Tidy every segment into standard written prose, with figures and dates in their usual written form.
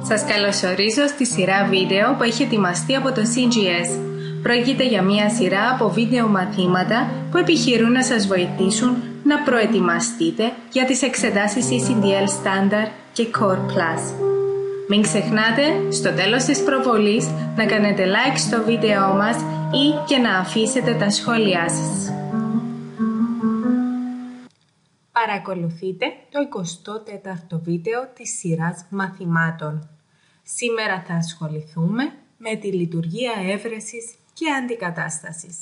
Σας καλωσορίζω στη σειρά βίντεο που έχει ετοιμαστεί από το CGS. Πρόκειται για μια σειρά από βίντεο μαθήματα που επιχειρούν να σας βοηθήσουν να προετοιμαστείτε για τις εξετάσεις ECDL Standard και Core Plus. Μην ξεχνάτε στο τέλος της προβολής να κάνετε like στο βίντεο μας ή και να αφήσετε τα σχόλιά σας. Παρακολουθείτε το 24ο βίντεο της σειράς μαθημάτων. Σήμερα θα ασχοληθούμε με τη λειτουργία έβρεσης και αντικατάστασης.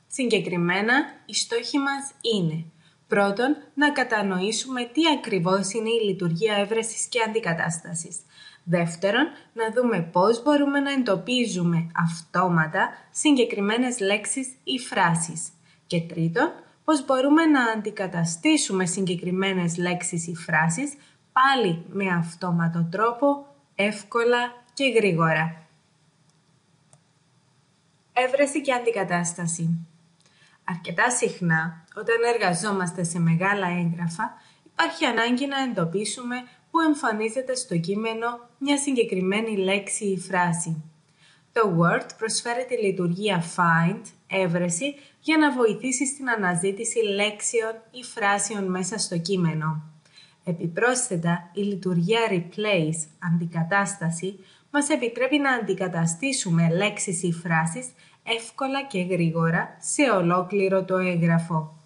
Συγκεκριμένα, οι στόχοι μας είναι πρώτον, να κατανοήσουμε τι ακριβώς είναι η λειτουργία έβρεσης και αντικατάστασης. Δεύτερον, να δούμε πώς μπορούμε να εντοπίζουμε αυτόματα συγκεκριμένες λέξεις ή φράσεις. Και τρίτον, πώς μπορούμε να αντικαταστήσουμε συγκεκριμένες λέξεις ή φράσεις πάλι με αυτόματο τρόπο, εύκολα και γρήγορα. Έβρεση και αντικατάσταση. Αρκετά συχνά, όταν εργαζόμαστε σε μεγάλα έγγραφα, υπάρχει ανάγκη να εντοπίσουμε πού εμφανίζεται στο κείμενο μια συγκεκριμένη λέξη ή φράση. Το Word προσφέρει τη λειτουργία Find, έβρεση, για να βοηθήσει στην αναζήτηση λέξεων ή φράσεων μέσα στο κείμενο. Επιπρόσθετα, η λειτουργία Replace, αντικατάσταση, μας επιτρέπει να αντικαταστήσουμε λέξεις ή φράσεις εύκολα και γρήγορα σε ολόκληρο το έγγραφο.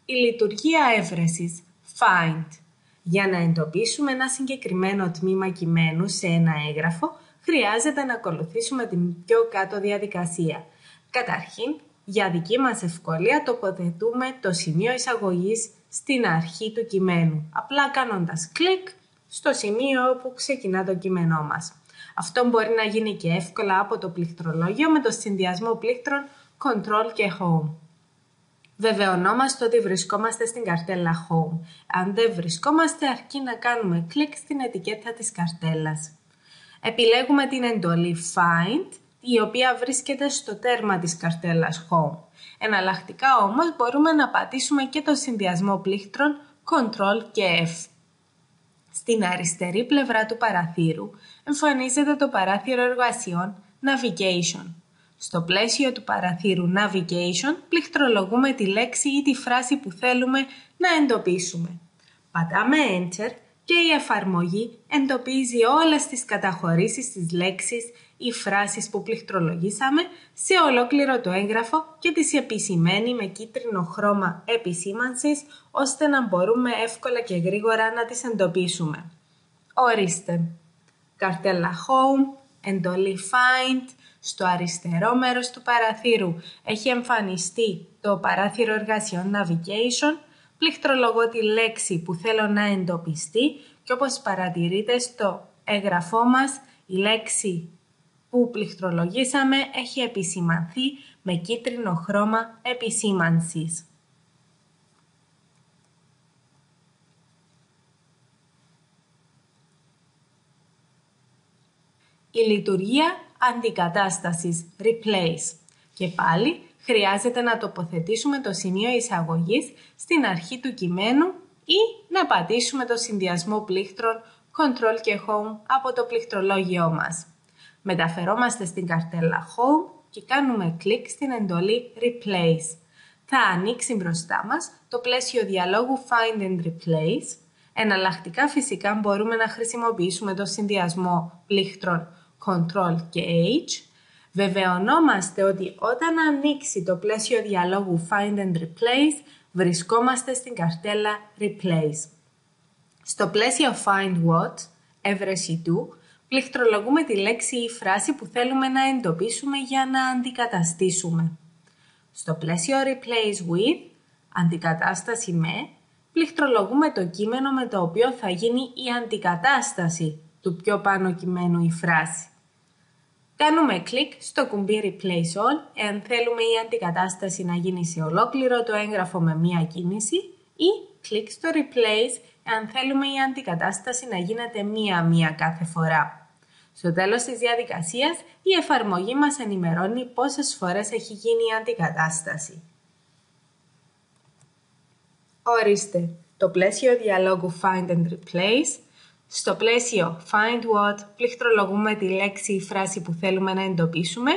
Η λειτουργία έβρεσης Find. Για να εντοπίσουμε ένα συγκεκριμένο τμήμα κειμένου σε ένα έγγραφο, χρειάζεται να ακολουθήσουμε την πιο κάτω διαδικασία. Καταρχήν, για δική μας ευκολία τοποθετούμε το σημείο εισαγωγής στην αρχή του κειμένου, απλά κάνοντας κλικ στο σημείο όπου ξεκινά το κείμενό μας. Αυτό μπορεί να γίνει και εύκολα από το πληκτρολόγιο με το συνδυασμό πλήκτρων Ctrl και Home. Βεβαιωνόμαστε ότι βρισκόμαστε στην καρτέλα Home. Αν δεν βρισκόμαστε, αρκεί να κάνουμε κλικ στην ετικέτα της καρτέλας. Επιλέγουμε την εντολή Find, η οποία βρίσκεται στο τέρμα της καρτέλας Home. Εναλλακτικά όμως μπορούμε να πατήσουμε και το συνδυασμό πλήκτρων Ctrl και F. Στην αριστερή πλευρά του παραθύρου εμφανίζεται το παράθυρο εργασιών Navigation. Στο πλαίσιο του παραθύρου Navigation πληκτρολογούμε τη λέξη ή τη φράση που θέλουμε να εντοπίσουμε. Πατάμε Enter και η εφαρμογή εντοπίζει όλες τις καταχωρήσεις της λέξης ή φράσεις που πληκτρολογήσαμε σε ολόκληρο το έγγραφο και τις επισημαίνει με κίτρινο χρώμα επισήμανσης ώστε να μπορούμε εύκολα και γρήγορα να τις εντοπίσουμε. Ορίστε, καρτέλα Home, εντολή Find, στο αριστερό μέρος του παραθύρου έχει εμφανιστεί το παράθυρο εργασιών Navigation, πληκτρολογώ τη λέξη που θέλω να εντοπιστεί και όπως παρατηρείτε στο έγγραφό μας η λέξη που πληκτρολογήσαμε έχει επισημανθεί με κίτρινο χρώμα επισήμανσης. Η λειτουργία αντικατάστασης Replace. Και πάλι χρειάζεται να τοποθετήσουμε το σημείο εισαγωγής στην αρχή του κειμένου ή να πατήσουμε το συνδυασμό πλήκτρων Ctrl και Home από το πληκτρολόγιό μας. Μεταφερόμαστε στην καρτέλα Home και κάνουμε κλικ στην εντολή Replace. Θα ανοίξει μπροστά μας το πλαίσιο διαλόγου Find and Replace. Εναλλακτικά φυσικά μπορούμε να χρησιμοποιήσουμε το συνδυασμό πλήκτρων Ctrl και H. Βεβαιωνόμαστε ότι όταν ανοίξει το πλαίσιο διαλόγου Find and Replace, βρισκόμαστε στην καρτέλα Replace. Στο πλαίσιο Find What, έβρεση του, πληκτρολογούμε τη λέξη ή φράση που θέλουμε να εντοπίσουμε για να αντικαταστήσουμε. Στο πλαίσιο Replace With, αντικατάσταση με, πληκτρολογούμε το κείμενο με το οποίο θα γίνει η αντικατάσταση του πιο πάνω κειμένου ή φράση. Κάνουμε κλικ στο κουμπί Replace All εάν θέλουμε η αντικατάσταση να γίνει σε ολόκληρο το έγγραφο με μία κίνηση ή κλικ στο Replace εάν θέλουμε η αντικατάσταση να γίνεται μία-μία κάθε φορά. Στο τέλος της διαδικασίας, η εφαρμογή μας ενημερώνει πόσες φορές έχει γίνει η αντικατάσταση. Ορίστε, το πλαίσιο διαλόγου Find and Replace Στο πλαίσιο find what πληκτρολογούμε τη λέξη ή φράση που θέλουμε να εντοπίσουμε.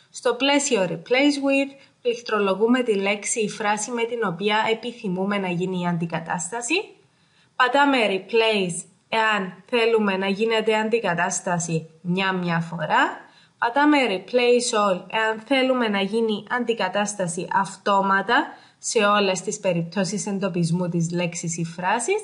Στο πλαίσιο replace with πληκτρολογούμε τη λέξη ή φράση με την οποία επιθυμούμε να γίνει η αντικατάσταση. Πατάμε replace εάν θέλουμε να γίνεται αντικατάσταση μια φορά. Πατάμε replace all εάν θέλουμε να γίνει αντικατάσταση αυτόματα σε όλες τις περιπτώσεις εντοπισμού της λέξης ή φράσης.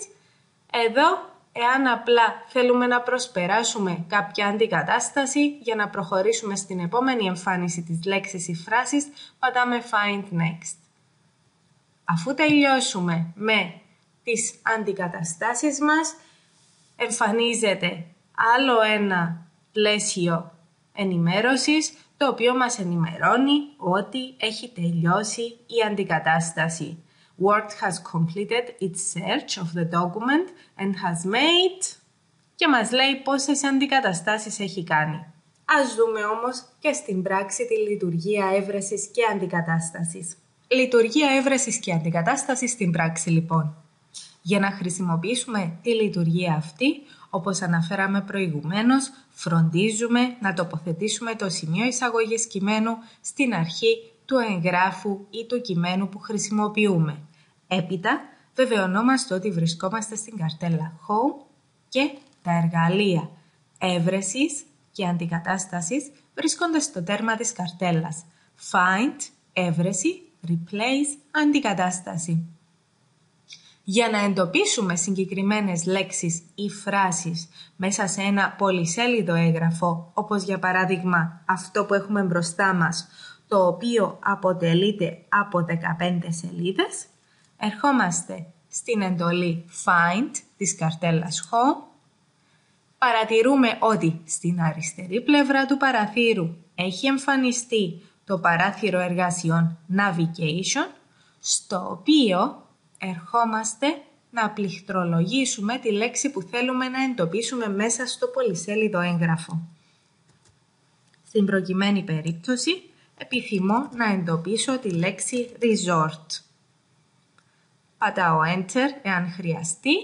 Εδώ, εάν απλά θέλουμε να προσπεράσουμε κάποια αντικατάσταση για να προχωρήσουμε στην επόμενη εμφάνιση της λέξης ή φράσης, πατάμε Find Next. Αφού τελειώσουμε με τις αντικαταστάσεις μας, εμφανίζεται άλλο ένα πλαίσιο ενημέρωσης, το οποίο μας ενημερώνει ότι έχει τελειώσει η αντικατάσταση. Word has completed its search of the document and has made... και μας λέει πόσες αντικαταστάσεις έχει κάνει. Ας δούμε όμως και στην πράξη τη λειτουργία έβρεσης και αντικατάστασης. Λειτουργία έβρεσης και αντικατάστασης στην πράξη λοιπόν. Για να χρησιμοποιήσουμε τη λειτουργία αυτή, όπως αναφέραμε προηγουμένως, φροντίζουμε να τοποθετήσουμε το σημείο εισαγωγής κειμένου στην αρχή του εγγράφου ή του κειμένου που χρησιμοποιούμε. Έπειτα, βεβαιωνόμαστε ότι βρισκόμαστε στην καρτέλα Home και τα εργαλεία έβρεσης και αντικατάστασης βρίσκονται στο τέρμα της καρτέλας Find, έβρεση, Replace, αντικατάσταση. Για να εντοπίσουμε συγκεκριμένες λέξεις ή φράσεις μέσα σε ένα πολυσέλιδο έγγραφο, όπως για παράδειγμα αυτό που έχουμε μπροστά μας, το οποίο αποτελείται από 15 σελίδες, ερχόμαστε στην εντολή Find της καρτέλας Home, παρατηρούμε ότι στην αριστερή πλευρά του παραθύρου έχει εμφανιστεί το παράθυρο εργασιών Navigation, στο οποίο ερχόμαστε να πληκτρολογήσουμε τη λέξη που θέλουμε να εντοπίσουμε μέσα στο πολυσέλιδο έγγραφο. Στην προκειμένη περίπτωση, επιθυμώ να εντοπίσω τη λέξη Resort. Πατάω Enter εάν χρειαστεί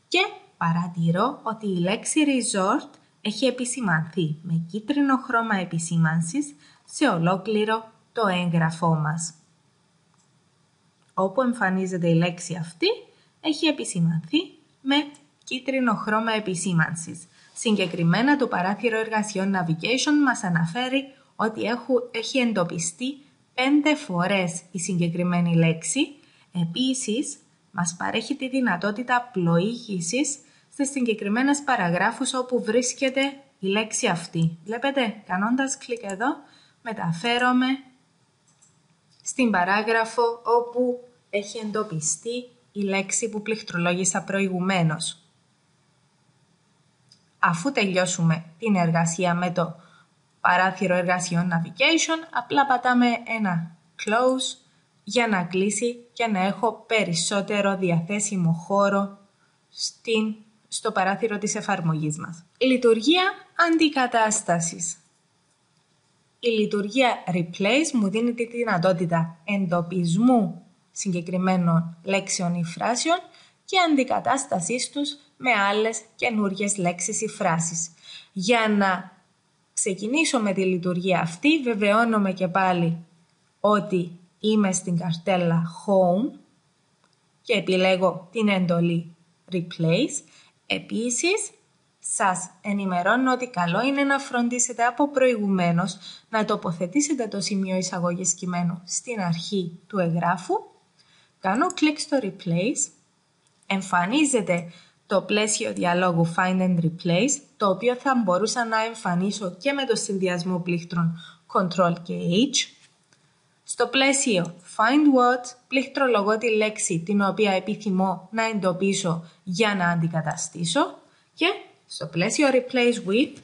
και παρατηρώ ότι η λέξη Resort έχει επισημανθεί με κίτρινο χρώμα επισήμανσης σε ολόκληρο το έγγραφό μας. Όπου εμφανίζεται η λέξη αυτή, έχει επισημανθεί με κίτρινο χρώμα επισήμανσης. Συγκεκριμένα το παράθυρο εργασιών Navigation μας αναφέρει ότι έχει εντοπιστεί 5 φορές η συγκεκριμένη λέξη. Επίσης, μας παρέχει τη δυνατότητα πλοήγησης στις συγκεκριμένες παραγράφους όπου βρίσκεται η λέξη αυτή. Βλέπετε, κάνοντας κλικ εδώ, μεταφέρομαι στην παράγραφο όπου έχει εντοπιστεί η λέξη που πληκτρολόγησα προηγουμένως. Αφού τελειώσουμε την εργασία με το παράθυρο εργασιών Navigation, απλά πατάμε ένα Close για να κλείσει και να έχω περισσότερο διαθέσιμο χώρο στο παράθυρο της εφαρμογής μας. Λειτουργία αντικατάστασης. Η λειτουργία Replace μου δίνει τη δυνατότητα εντοπισμού συγκεκριμένων λέξεων ή φράσεων και αντικατάστασής τους με άλλες καινούργιες λέξεις ή φράσεις. Για να ξεκινήσω με τη λειτουργία αυτή, βεβαιώνομαι και πάλι ότι είμαι στην καρτέλα Home και επιλέγω την εντολή Replace. Επίσης, σας ενημερώνω ότι καλό είναι να φροντίσετε από προηγουμένως να τοποθετήσετε το σημείο εισαγωγής κειμένου στην αρχή του εγγράφου. Κάνω κλικ στο Replace, εμφανίζεται το πλαίσιο διαλόγου Find and Replace, το οποίο θα μπορούσα να εμφανίσω και με το συνδυασμό πλήκτρων Ctrl και H. Στο πλαίσιο Find What πληκτρολογώ τη λέξη την οποία επιθυμώ να εντοπίσω για να αντικαταστήσω και στο πλαίσιο Replace With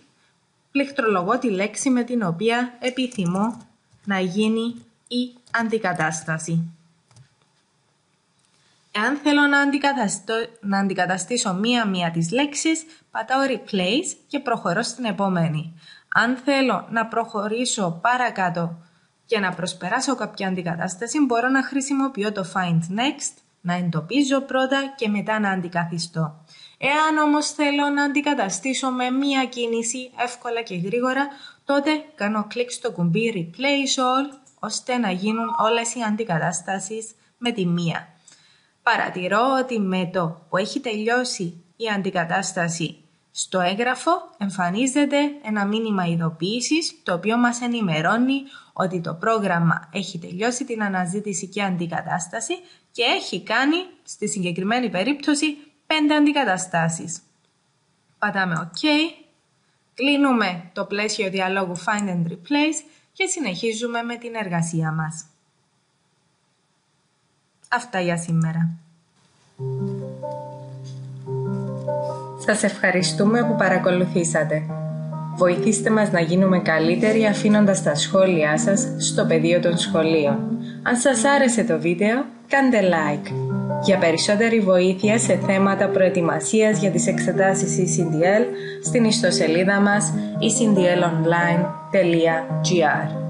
πληκτρολογώ τη λέξη με την οποία επιθυμώ να γίνει η αντικατάσταση. Εάν θέλω να αντικαταστήσω μία-μία τις λέξεις, πατάω Replace και προχωρώ στην επόμενη. Αν θέλω να προχωρήσω παρακάτω και να προσπεράσω κάποια αντικατάσταση, μπορώ να χρησιμοποιώ το Find Next, να εντοπίζω πρώτα και μετά να αντικαθιστώ. Εάν όμως θέλω να αντικαταστήσω με μία κίνηση εύκολα και γρήγορα, τότε κάνω κλικ στο κουμπί Replace All, ώστε να γίνουν όλες οι αντικαταστάσεις με τη μία. Παρατηρώ ότι με το που έχει τελειώσει η αντικατάσταση στο έγγραφο εμφανίζεται ένα μήνυμα ειδοποίησης, το οποίο μας ενημερώνει ότι το πρόγραμμα έχει τελειώσει την αναζήτηση και αντικατάσταση και έχει κάνει, στη συγκεκριμένη περίπτωση, 5 αντικαταστάσεις. Πατάμε OK, κλείνουμε το πλαίσιο διαλόγου Find and Replace και συνεχίζουμε με την εργασία μας. Αυτά για σήμερα. Σας ευχαριστούμε που παρακολουθήσατε. Βοηθήστε μας να γίνουμε καλύτεροι αφήνοντας τα σχόλιά σας στο πεδίο των σχολείων. Αν σας άρεσε το βίντεο, κάντε like. Για περισσότερη βοήθεια σε θέματα προετοιμασίας για τις εξετάσεις ECDL, στην ιστοσελίδα μας ecdlonline.gr.